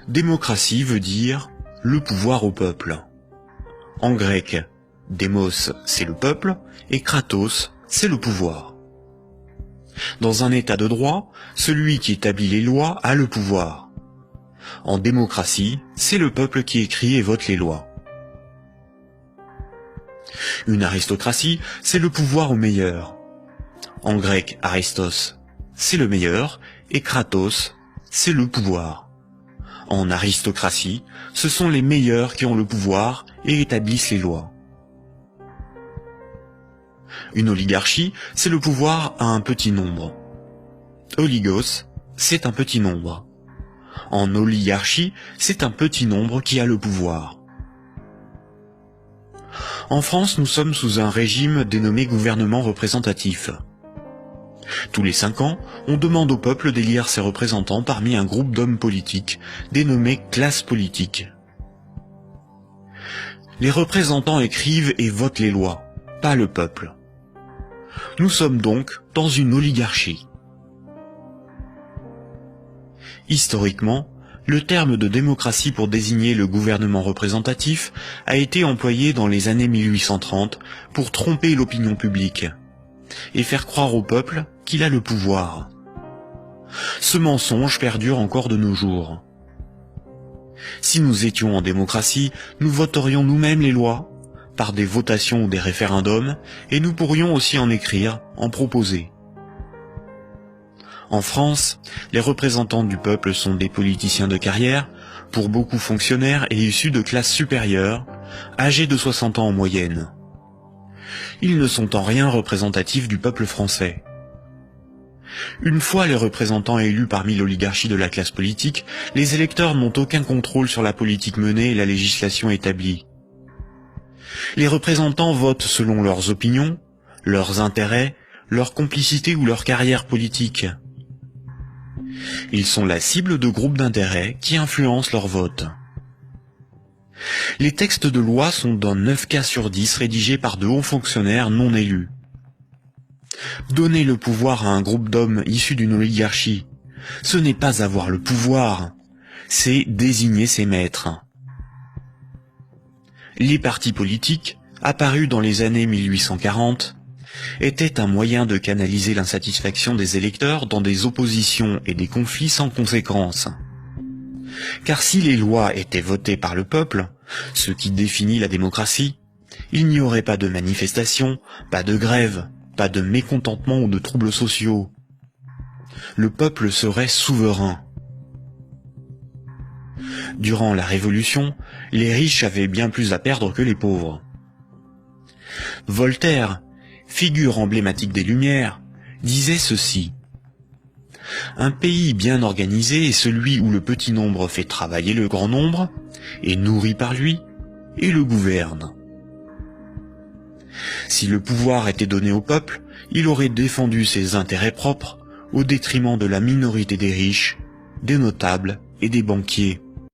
Démocratie veut dire le pouvoir au peuple. En grec, démos c'est le peuple et kratos c'est le pouvoir. Dans un état de droit, celui qui établit les lois a le pouvoir. En démocratie, c'est le peuple qui écrit et vote les lois. Une aristocratie, c'est le pouvoir au meilleur. En grec, aristos, c'est le meilleur, et kratos, c'est le pouvoir. En aristocratie, ce sont les meilleurs qui ont le pouvoir et établissent les lois. Une oligarchie, c'est le pouvoir à un petit nombre. Oligos, c'est un petit nombre. En oligarchie, c'est un petit nombre qui a le pouvoir. En France, nous sommes sous un régime dénommé gouvernement représentatif. Tous les 5 ans, on demande au peuple d'élire ses représentants parmi un groupe d'hommes politiques, dénommé classe politique. Les représentants écrivent et votent les lois, pas le peuple. Nous sommes donc dans une oligarchie. Historiquement, le terme de démocratie pour désigner le gouvernement représentatif a été employé dans les années 1830 pour tromper l'opinion publique et faire croire au peuple qu'il a le pouvoir. Ce mensonge perdure encore de nos jours. Si nous étions en démocratie, nous voterions nous-mêmes les lois, par des votations ou des référendums, et nous pourrions aussi en écrire, en proposer. En France, les représentants du peuple sont des politiciens de carrière, pour beaucoup fonctionnaires et issus de classes supérieures, âgés de 60 ans en moyenne. Ils ne sont en rien représentatifs du peuple français. Une fois les représentants élus parmi l'oligarchie de la classe politique, les électeurs n'ont aucun contrôle sur la politique menée et la législation établie. Les représentants votent selon leurs opinions, leurs intérêts, leur complicité ou leur carrière politique. Ils sont la cible de groupes d'intérêts qui influencent leur vote. Les textes de loi sont dans 9 cas sur 10 rédigés par de hauts fonctionnaires non élus. Donner le pouvoir à un groupe d'hommes issus d'une oligarchie, ce n'est pas avoir le pouvoir, c'est désigner ses maîtres. Les partis politiques, apparus dans les années 1840, étaient un moyen de canaliser l'insatisfaction des électeurs dans des oppositions et des conflits sans conséquence. Car si les lois étaient votées par le peuple, ce qui définit la démocratie, il n'y aurait pas de manifestations, pas de grèves, pas de mécontentement ou de troubles sociaux. Le peuple serait souverain. Durant la Révolution, les riches avaient bien plus à perdre que les pauvres. Voltaire, figure emblématique des Lumières, disait ceci: « Un pays bien organisé est celui où le petit nombre fait travailler le grand nombre, est nourri par lui, et le gouverne. » Si le pouvoir était donné au peuple, il aurait défendu ses intérêts propres au détriment de la minorité des riches, des notables et des banquiers.